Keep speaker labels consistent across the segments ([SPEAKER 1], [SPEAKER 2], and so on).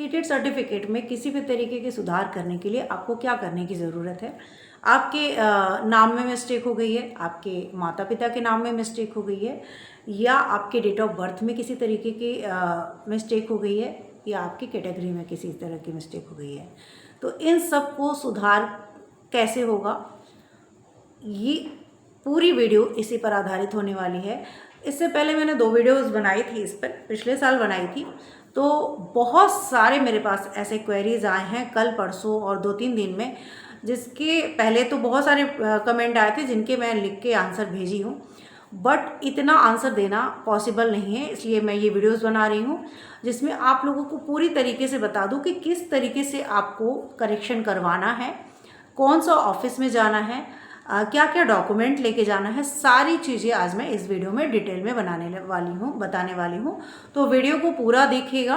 [SPEAKER 1] CTET certificate में किसी भी तरीके के सुधार करने के लिए आपको क्या करने की ज़रूरत है। आपके नाम में मिस्टेक हो गई है, आपके माता पिता के नाम में मिस्टेक हो गई है, या आपके डेट ऑफ बर्थ में किसी तरीके की मिस्टेक हो गई है, या आपकी कैटेगरी में किसी तरह की मिस्टेक हो गई है। तो इन सब को सुधार कैसे होगा, ये पूरी वीडियो इसी पर आधारित होने वाली है। इससे पहले मैंने 2 वीडियोस बनाई थी, इस पर पिछले साल बनाई थी। तो बहुत सारे मेरे पास ऐसे क्वेरीज आए हैं कल परसों और 2-3 दिन में, जिसके पहले तो बहुत सारे कमेंट आए थे जिनके मैं लिख के आंसर भेजी हूँ, बट इतना आंसर देना पॉसिबल नहीं है। इसलिए मैं ये वीडियोस बना रही हूँ जिसमें आप लोगों को पूरी तरीके से बता दूँ कि किस तरीके से आपको करेक्शन करवाना है, कौन सा ऑफिस में जाना है, क्या क्या डॉक्यूमेंट लेके जाना है। सारी चीज़ें आज मैं इस वीडियो में डिटेल में बताने वाली हूँ। तो वीडियो को पूरा देखिएगा,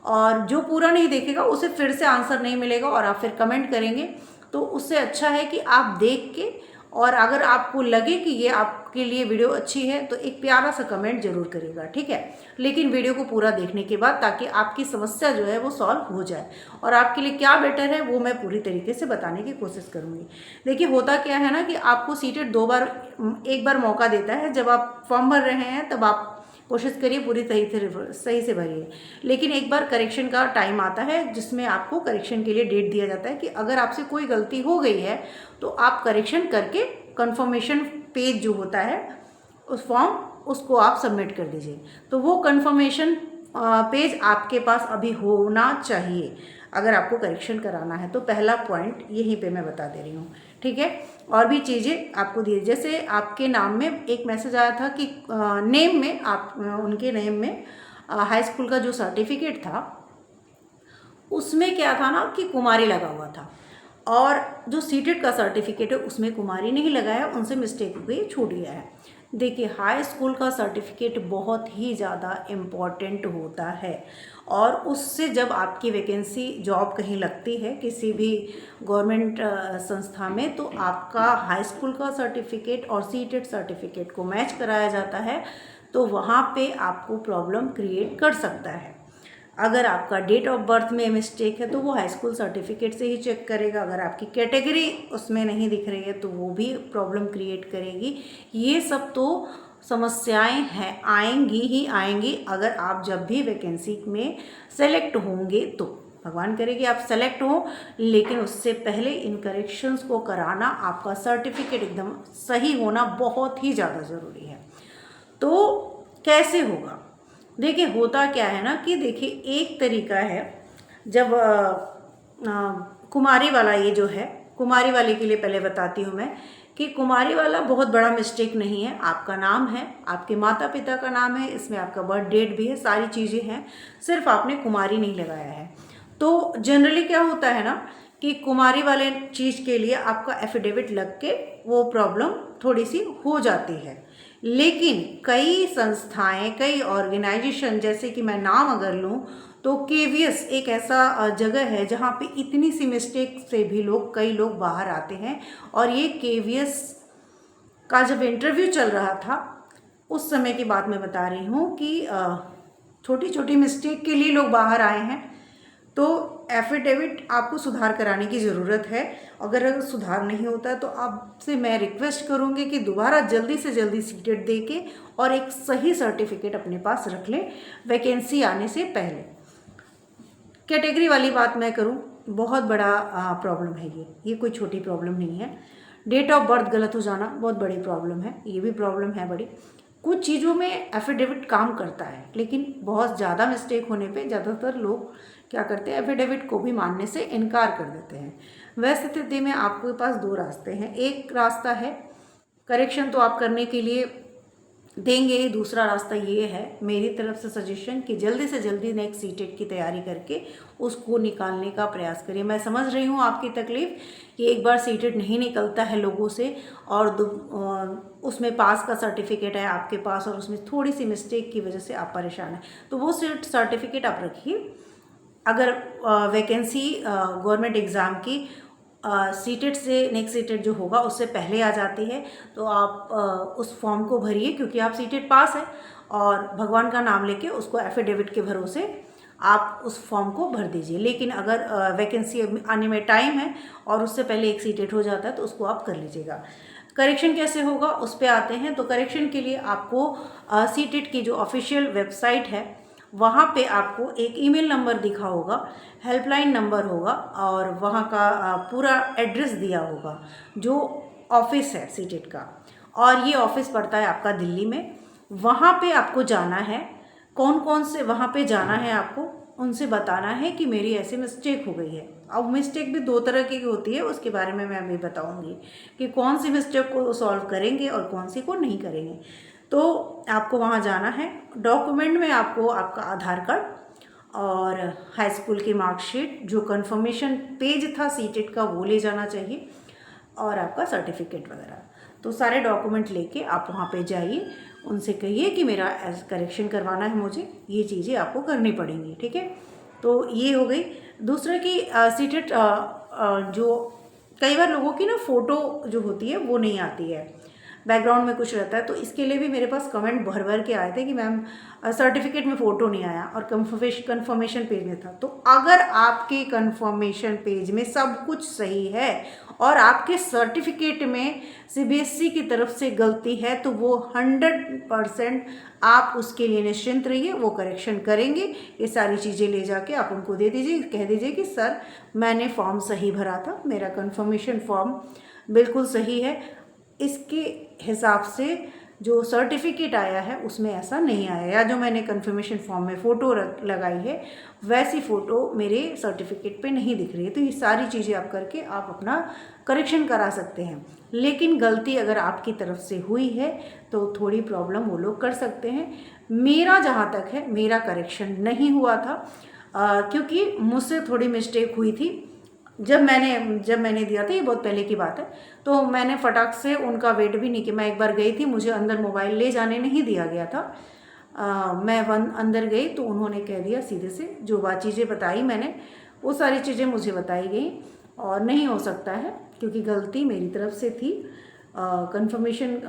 [SPEAKER 1] और जो पूरा नहीं देखेगा उसे फिर से आंसर नहीं मिलेगा और आप फिर कमेंट करेंगे। तो उससे अच्छा है कि आप देख के, और अगर आपको लगे कि ये आपके लिए वीडियो अच्छी है तो एक प्यारा सा कमेंट जरूर करिएगा, ठीक है। लेकिन वीडियो को पूरा देखने के बाद, ताकि आपकी समस्या जो है वो सॉल्व हो जाए, और आपके लिए क्या बेटर है वो मैं पूरी तरीके से बताने की कोशिश करूँगी। देखिए, होता क्या है ना कि आपको सीटेट एक बार मौका देता है। जब आप फॉर्म भर रहे हैं तब आप कोशिश करिए पूरी सही से भरिए, लेकिन एक बार करेक्शन का टाइम आता है जिसमें आपको करेक्शन के लिए डेट दिया जाता है कि अगर आपसे कोई गलती हो गई है तो आप करेक्शन करके कंफर्मेशन पेज जो होता है उस फॉर्म, उसको आप सबमिट कर दीजिए। तो वो कंफर्मेशन पेज आपके पास अभी होना चाहिए अगर आपको करेक्शन कराना है। तो पहला पॉइंट यहीं पे मैं बता दे रही हूँ, ठीक है। और भी चीज़ें आपको दी, जैसे आपके नाम में एक मैसेज आया था कि नेम में आप उनके नेम में हाई स्कूल का जो सर्टिफिकेट था उसमें क्या था ना कि कुमारी लगा हुआ था, और जो सीटेट का सर्टिफिकेट है उसमें कुमारी नहीं लगाया, उनसे मिस्टेक हो गई, छूट गया है। देखिए, हाई स्कूल का सर्टिफिकेट बहुत ही ज़्यादा इम्पॉर्टेंट होता है, और उससे जब आपकी वैकेंसी जॉब कहीं लगती है किसी भी गवर्नमेंट संस्था में, तो आपका हाई स्कूल का सर्टिफिकेट और सीटेट सर्टिफिकेट को मैच कराया जाता है, तो वहाँ पे आपको प्रॉब्लम क्रिएट कर सकता है। अगर आपका डेट ऑफ बर्थ में मिस्टेक है तो वो हाई स्कूल सर्टिफिकेट से ही चेक करेगा। अगर आपकी कैटेगरी उसमें नहीं दिख रही है तो वो भी प्रॉब्लम क्रिएट करेगी। ये सब तो समस्याएं हैं, आएंगी ही आएंगी अगर आप जब भी वैकेंसी में सेलेक्ट होंगे तो। भगवान करे कि आप सेलेक्ट हो, लेकिन उससे पहले इन करेक्शंस को कराना, आपका सर्टिफिकेट एकदम सही होना बहुत ही ज़्यादा ज़रूरी है। तो कैसे होगा? देखिए, होता क्या है ना कि देखिए, एक तरीका है, जब कुमारी वाला, ये जो है कुमारी वाले के लिए पहले बताती हूँ मैं कि कुमारी वाला बहुत बड़ा मिस्टेक नहीं है। आपका नाम है, आपके माता पिता का नाम है, इसमें आपका बर्थ डेट भी है, सारी चीज़ें हैं, सिर्फ आपने कुमारी नहीं लगाया है। तो जनरली क्या होता है ना कि कुमारी वाले चीज़ के लिए आपका एफिडेविट लग के वो प्रॉब्लम थोड़ी सी हो जाती है। लेकिन कई संस्थाएं, कई ऑर्गेनाइजेशन, जैसे कि मैं नाम अगर लूँ तो केवीएस एक ऐसा जगह है जहाँ पे इतनी सी मिस्टेक से भी कई लोग बाहर आते हैं। और ये केवीएस का जब इंटरव्यू चल रहा था उस समय की बात मैं बता रही हूँ कि छोटी छोटी मिस्टेक के लिए लोग बाहर आए हैं। तो एफिडेविट आपको सुधार कराने की ज़रूरत है। अगर सुधार नहीं होता तो आपसे मैं रिक्वेस्ट करूँगी कि दोबारा जल्दी से जल्दी सीटेट दे के और एक सही सर्टिफिकेट अपने पास रख लें वैकेंसी आने से पहले। कैटेगरी वाली बात मैं करूँ, बहुत बड़ा प्रॉब्लम है ये कोई छोटी प्रॉब्लम नहीं है। डेट ऑफ बर्थ गलत हो जाना बहुत बड़ी प्रॉब्लम है, ये भी प्रॉब्लम है बड़ी। कुछ चीज़ों में एफिडेविट काम करता है, लेकिन बहुत ज़्यादा मिस्टेक होने पे ज़्यादातर लोग क्या करते हैं, एफिडेविट को भी मानने से इनकार कर देते हैं। वैसे स्थिति में आपके पास 2 रास्ते हैं। एक रास्ता है करेक्शन तो आप करने के लिए देंगे, दूसरा रास्ता ये है मेरी तरफ से सजेशन कि जल्दी से जल्दी नेक्स्ट सीटेट की तैयारी करके उसको निकालने का प्रयास करिए। मैं समझ रही हूँ आपकी तकलीफ़ कि एक बार सीटेट नहीं निकलता है लोगों से, और उसमें पास का सर्टिफिकेट है आपके पास और उसमें थोड़ी सी मिस्टेक की वजह से आप परेशान हैं। तो वो सर्टिफिकेट आप रखिए। अगर वैकेंसी गवर्नमेंट एग्ज़ाम की सीटेट से नेक्स्ट सीटेट जो होगा उससे पहले आ जाती है तो आप उस फॉर्म को भरिए, क्योंकि आप सीटेट पास है, और भगवान का नाम लेके उसको एफिडेविट के भरोसे आप उस फॉर्म को भर दीजिए। लेकिन अगर वैकेंसी आने में टाइम है और उससे पहले एक सीटेट हो जाता है तो उसको आप कर लीजिएगा। करेक्शन कैसे होगा उस पर आते हैं। तो करेक्शन के लिए आपको सीटेट की जो ऑफिशियल वेबसाइट है वहाँ पे आपको एक ईमेल नंबर दिखा होगा, हेल्पलाइन नंबर होगा और वहाँ का पूरा एड्रेस दिया होगा जो ऑफिस है सीटेट का। और ये ऑफिस पड़ता है आपका दिल्ली में। वहाँ पे आपको जाना है। कौन कौन से वहाँ पे जाना है आपको, उनसे बताना है कि मेरी ऐसे मिस्टेक हो गई है। अब मिस्टेक भी दो तरह की होती है, उसके बारे में मैं अभी बताऊँगी कि कौन सी मिस्टेक को सॉल्व करेंगे और कौन सी को नहीं करेंगे। तो आपको वहाँ जाना है। डॉक्यूमेंट में आपको आपका आधार कार्ड और हाई स्कूल की मार्कशीट, जो कंफर्मेशन पेज था सीटेट का वो ले जाना चाहिए, और आपका सर्टिफिकेट वगैरह। तो सारे डॉक्यूमेंट लेके आप वहाँ पे जाइए, उनसे कहिए कि मेरा करेक्शन करवाना है, मुझे ये चीज़ें आपको करनी पड़ेंगी। ठीक है, तो ये हो गई। दूसरा कि सीटेट जो कई बार लोगों की ना फ़ोटो जो होती है वो नहीं आती है, बैकग्राउंड में कुछ रहता है। तो इसके लिए भी मेरे पास कमेंट भर भर के आए थे कि मैम सर्टिफिकेट में फ़ोटो नहीं आया और कन्फर्मेशन पेज में था। तो अगर आपके कन्फर्मेशन पेज में सब कुछ सही है और आपके सर्टिफिकेट में सीबीएसई की तरफ से गलती है तो वो 100% आप उसके लिए निश्चिंत रहिए, वो करेक्शन करेंगे। ये सारी चीज़ें ले जाके आप उनको दे दीजिए, कह दीजिए कि सर मैंने फॉर्म सही भरा था, मेरा कन्फर्मेशन फॉर्म बिल्कुल सही है, इसके हिसाब से जो सर्टिफिकेट आया है उसमें ऐसा नहीं आया, या जो मैंने कन्फर्मेशन फॉर्म में फ़ोटो लगाई है वैसी फ़ोटो मेरे सर्टिफिकेट पे नहीं दिख रही है। तो ये सारी चीज़ें आप करके आप अपना करेक्शन करा सकते हैं। लेकिन गलती अगर आपकी तरफ से हुई है तो थोड़ी प्रॉब्लम वो लोग कर सकते हैं। मेरा जहाँ तक है मेरा करेक्शन नहीं हुआ था, क्योंकि मुझसे थोड़ी मिस्टेक हुई थी। जब मैंने दिया था, ये बहुत पहले की बात है, तो मैंने फटाक से उनका वेट भी नहीं किया। मैं एक बार गई थी, मुझे अंदर मोबाइल ले जाने नहीं दिया गया था। मैं अंदर गई तो उन्होंने कह दिया सीधे से, जो बात चीज़ें बताई मैंने वो सारी चीज़ें मुझे बताई गई और नहीं हो सकता है क्योंकि गलती मेरी तरफ से थी। कन्फर्मेशन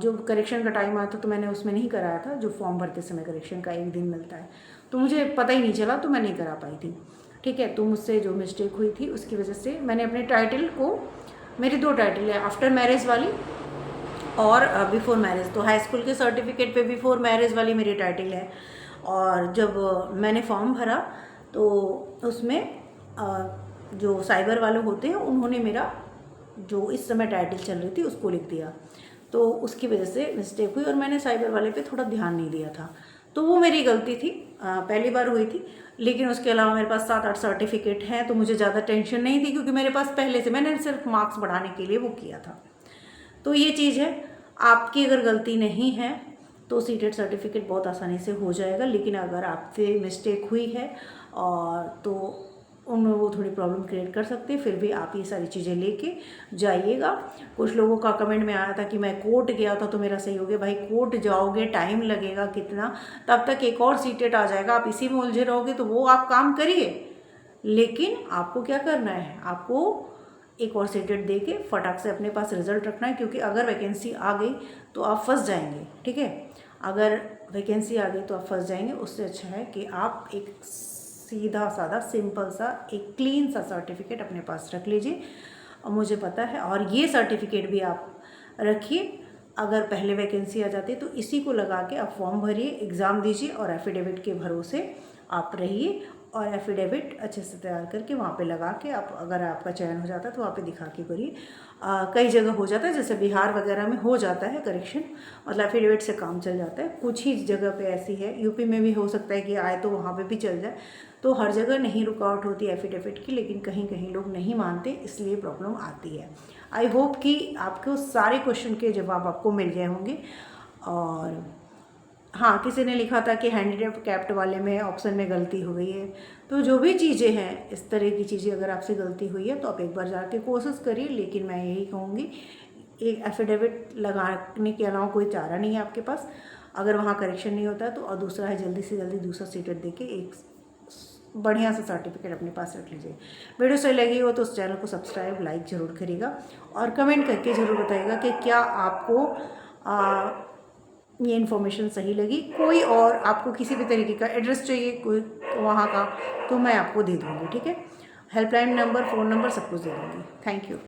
[SPEAKER 1] जो करेक्शन का टाइम आया था तो मैंने उसमें नहीं कराया था, जो फॉर्म भरते समय करेक्शन का एक दिन मिलता है, तो मुझे पता ही नहीं चला तो मैं नहीं करा पाई थी। ठीक है, तो मुझसे जो मिस्टेक हुई थी उसकी वजह से मैंने अपने टाइटल को, मेरी 2 टाइटल है, आफ्टर मैरिज वाली और बिफोर मैरिज। तो हाई स्कूल के सर्टिफिकेट पे बिफोर मैरिज वाली मेरी टाइटल है। और जब मैंने फॉर्म भरा तो उसमें जो साइबर वाले होते हैं उन्होंने मेरा जो इस समय टाइटल चल रही थी उसको लिख दिया, तो उसकी वजह से मिस्टेक हुई और मैंने साइबर वाले पे थोड़ा ध्यान नहीं दिया था। तो वो मेरी गलती थी, पहली बार हुई थी। लेकिन उसके अलावा मेरे पास 7-8 सर्टिफिकेट हैं तो मुझे ज़्यादा टेंशन नहीं थी, क्योंकि मेरे पास पहले से, मैंने सिर्फ मार्क्स बढ़ाने के लिए वो किया था। तो ये चीज़ है, आपकी अगर गलती नहीं है तो सीटेट सर्टिफिकेट बहुत आसानी से हो जाएगा। लेकिन अगर आपसे मिस्टेक हुई है और तो उनमें वो थोड़ी प्रॉब्लम क्रिएट कर सकते हैं। फिर भी आप ये सारी चीज़ें लेके जाइएगा। कुछ लोगों का कमेंट में आया था कि मैं कोर्ट गया था तो मेरा सही हो गया। भाई कोर्ट जाओगे, टाइम लगेगा कितना, तब तक एक और सीटेट आ जाएगा, आप इसी में उलझे रहोगे। तो वो आप काम करिए, लेकिन आपको क्या करना है, आपको एक और सीटेट दे के फटाक से अपने पास रिजल्ट रखना है, क्योंकि अगर वैकेंसी आ गई तो आप फंस जाएंगे। ठीक है, अगर वैकेंसी आ गई तो आप फंस जाएंगे। उससे अच्छा है कि आप एक सीधा साधा सिंपल सा एक क्लीन सा सर्टिफिकेट अपने पास रख लीजिए। और मुझे पता है, और ये सर्टिफिकेट भी आप रखिए, अगर पहले वैकेंसी आ जाती है तो इसी को लगा के आप फॉर्म भरिए, एग्ज़ाम दीजिए और एफिडेविट के भरोसे आप रहिए। और एफिडेविट अच्छे से तैयार करके वहाँ पे लगा के आप, अगर आपका चयन हो जाता है तो वहाँ पे दिखा के करिए। कई जगह हो जाता है, जैसे बिहार वगैरह में हो जाता है करेक्शन, मतलब एफिडेविट से काम चल जाता है। कुछ ही जगह पे ऐसी है, यूपी में भी हो सकता है कि आए तो वहाँ पे भी चल जाए। तो हर जगह नहीं रुकावट होती एफिडेविट की, लेकिन कहीं कहीं लोग नहीं मानते, इसलिए प्रॉब्लम आती है। आई होप कि आपको सारे क्वेश्चन के जवाब आपको मिल गए होंगे। और हाँ, किसी ने लिखा था कि हैंडीकैप्ड वाले में ऑप्शन में गलती हो गई है। तो जो भी चीज़ें हैं, इस तरह की चीज़ें अगर आपसे गलती हुई है तो आप एक बार जाके कोशिश करिए। लेकिन मैं यही कहूँगी, एक एफिडेविट लगाने के अलावा कोई चारा नहीं है आपके पास, अगर वहाँ करेक्शन नहीं होता है तो। और दूसरा है, जल्दी से जल्दी दूसरा सीटेट देके एक बढ़िया सा सर्टिफिकेट अपने पास रख लीजिए। वीडियो सही लगी हो तो उस चैनल को सब्सक्राइब, लाइक ज़रूर करिएगा और कमेंट करके ज़रूर बताइएगा कि क्या आपको ये इन्फॉर्मेशन सही लगी, कोई और आपको किसी भी तरीके का एड्रेस चाहिए कोई वहाँ का, तो मैं आपको दे दूँगी, ठीक है। हेल्पलाइन नंबर, फ़ोन नंबर सब कुछ दे दूँगी। Thank you.